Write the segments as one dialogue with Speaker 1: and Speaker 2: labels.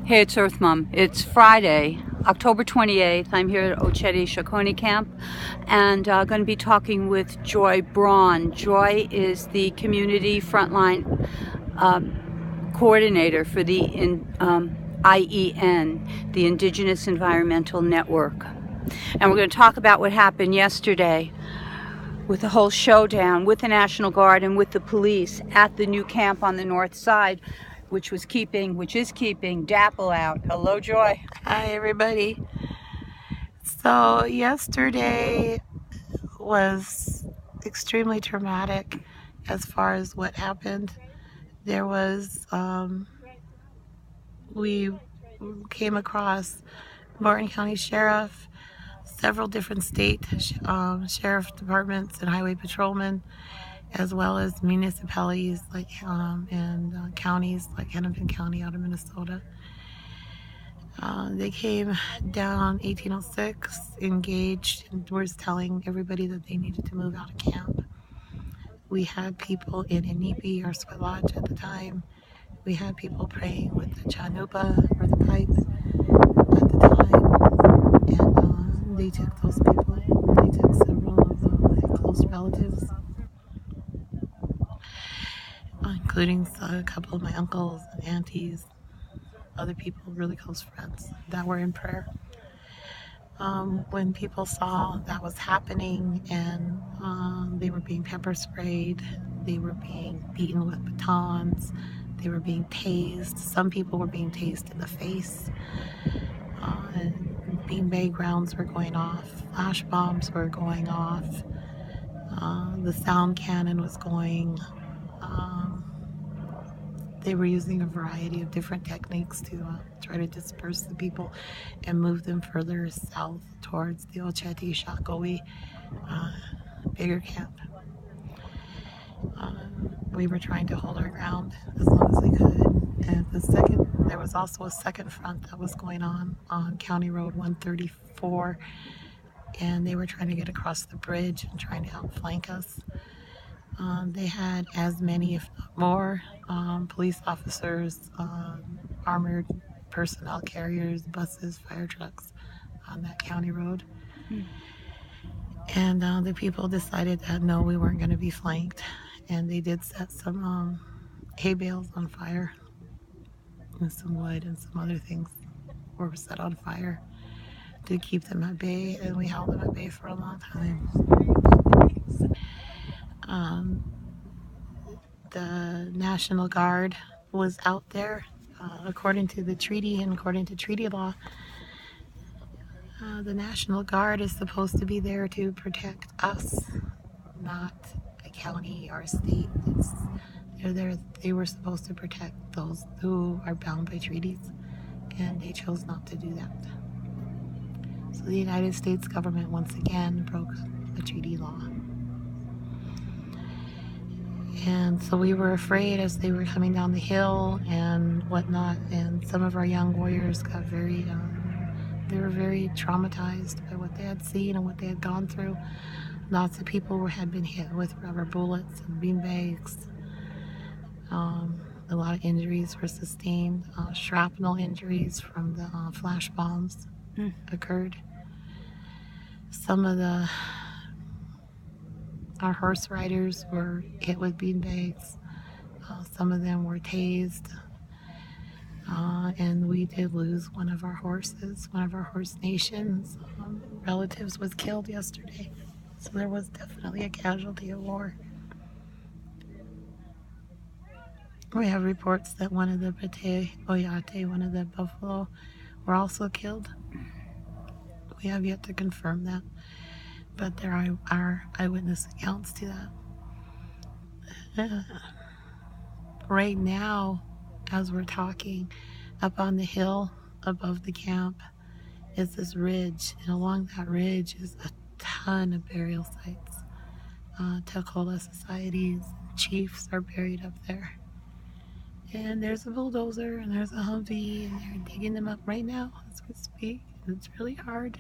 Speaker 1: Hey, it's Earth Mom. It's Friday, October 28th. I'm here at Ocheti Shakoni Camp and going to be talking with Joy Braun. Joy is the community frontline coordinator for the IEN, the Indigenous Environmental Network. And we're going to talk about what happened yesterday with the whole showdown with the National Guard and with the police at the new camp on the north side, which is keeping DAPL out. Hello, Joy.
Speaker 2: Hi, everybody. So yesterday was extremely traumatic as far as what happened. There was, we came across Martin County Sheriff, several different state sheriff departments and highway patrolmen, as well as municipalities and counties like Hennepin County out of Minnesota. They came down 1806, engaged, and was telling everybody that they needed to move out of camp. We had people in Inipi, our sweat lodge at the time. We had people praying with the chanupa, or the pipes, at the time. And they took those people. They took several of my close relatives, including a couple of my uncles and aunties, other people, really close friends that were in prayer. When people saw that was happening and they were being pepper sprayed, they were being beaten with batons, they were being tased. Some people were being tased in the face. Beanbag rounds were going off. Flash bombs were going off. The sound cannon was going. They were using a variety of different techniques to try to disperse the people and move them further south towards the Ocheti Shakoni bigger camp. We were trying to hold our ground as long as we could. And there was also a second front that was going on County Road 134, and they were trying to get across the bridge and trying to outflank us. They had as many, if not more, police officers, armored personnel carriers, buses, fire trucks on that county road. And the people decided that no, we weren't going to be flanked. And they did set some hay bales on fire, and some wood and some other things were set on fire to keep them at bay. And we held them at bay for a long time. The National Guard was out there according to the treaty and according to treaty law. The National Guard is supposed to be there to protect us, not a county or a state. They're there. They were supposed to protect those who are bound by treaties, and they chose not to do that. So the United States government once again broke a treaty law. And so we were afraid as they were coming down the hill and whatnot, and some of our young warriors got they were very traumatized by what they had seen and what they had gone through. Lots of people had been hit with rubber bullets and beanbags. A lot of injuries were sustained. Shrapnel injuries from the flash bombs occurred. Some of our horse riders were hit with beanbags. Some of them were tased. And we did lose one of our horses. One of our horse nations relatives was killed yesterday. So there was definitely a casualty of war. We have reports that one of the Pate Oyate, one of the buffalo, were also killed. We have yet to confirm that, but there are eyewitness accounts to that. Right now, as we're talking, up on the hill above the camp is this ridge, and along that ridge is a ton of burial sites. Takola societies, chiefs are buried up there. And there's a bulldozer and there's a Humvee, and they're digging them up right now as we speak. It's really hard.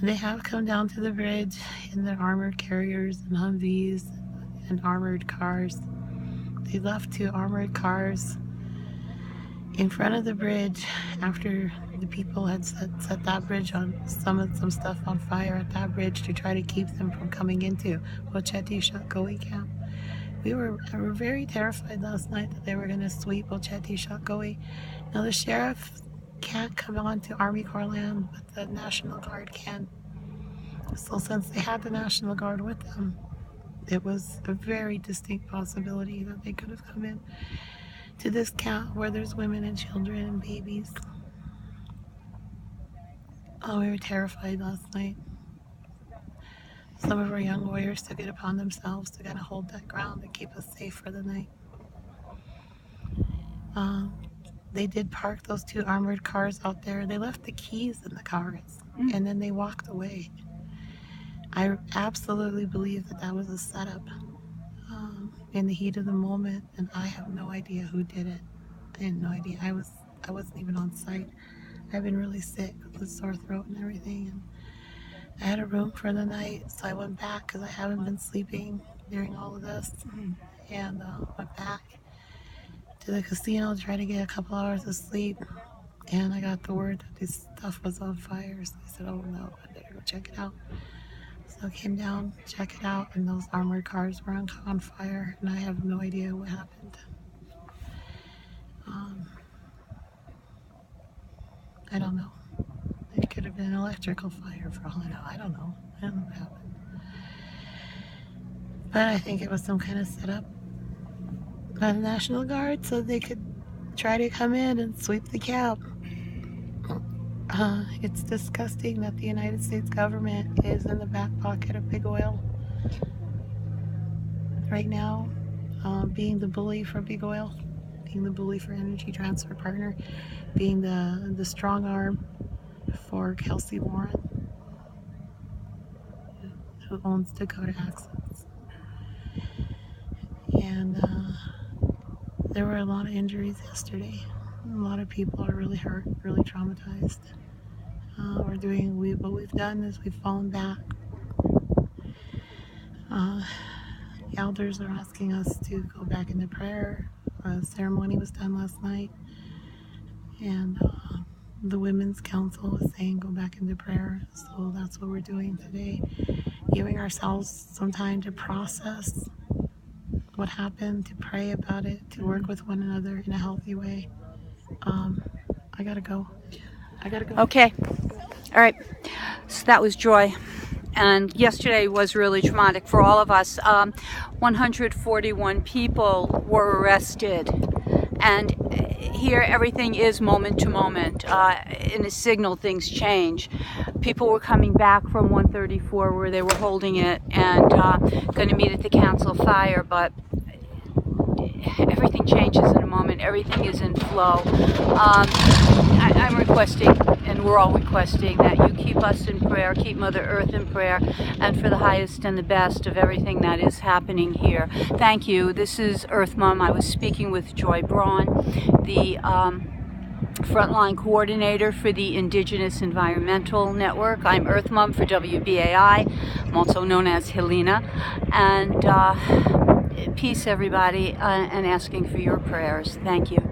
Speaker 2: They have come down to the bridge in their armored carriers and Humvees and armored cars. They left 2 armored cars in front of the bridge after the people had set that bridge on some stuff on fire at that bridge to try to keep them from coming into Ocheti Shakoi camp. We were very terrified last night that they were going to sweep Ocheti Shakoi. Now the sheriff can't come on to Army Corps land, but the National Guard can. So since they had the National Guard with them, it was a very distinct possibility that they could have come in to this camp where there's women and children and babies. Oh, we were terrified last night. Some of our young warriors took it upon themselves to kind of hold that ground and keep us safe for the night. They did park those 2 armored cars out there. They left the keys in the cars and then they walked away. I absolutely believe that that was a setup in the heat of the moment, and I have no idea who did it. I had no idea. I wasn't even on site. I've been really sick with a sore throat and everything, and I had a room for the night, so I went back because I haven't been sleeping during all of this, and went back to the casino to try to get a couple hours of sleep, and I got the word that this stuff was on fire, so I said, oh no, I better go check it out. So I came down, check it out, and those armored cars were on fire, and I have no idea what happened. I don't know. It could have been an electrical fire for all I know. I don't know. I don't know what happened. But I think it was some kind of setup by the National Guard so they could try to come in and sweep the camp. It's disgusting that the United States government is in the back pocket of big oil right now, being the bully for big oil, being the bully for Energy Transfer Partner, being the strong arm for Kelsey Warren, who owns Dakota Access. And there were a lot of injuries yesterday. A lot of people are really hurt, really traumatized. What we've done is we've fallen back. The elders are asking us to go back into prayer. A ceremony was done last night, and the Women's Council was saying go back into prayer. So that's what we're doing today, giving ourselves some time to process what happened, to pray about it, to work with one another in a healthy way. I gotta go.
Speaker 1: Okay. All right. So that was Joy. And yesterday was really traumatic for all of us. 141 people were arrested. And here everything is moment to moment. In a signal, things change. People were coming back from 134 where they were holding it and going to meet at the council fire, but everything changes in a moment. Everything is in flow. I'm requesting, and we're all requesting, that you keep us in prayer, keep Mother Earth in prayer, and for the highest and the best of everything that is happening here. Thank you. This is Earth Mom. I was speaking with Joy Braun, the frontline coordinator for the Indigenous Environmental Network. I'm Earth Mom for WBAI. I'm also known as Helena. And peace, everybody, and asking for your prayers. Thank you.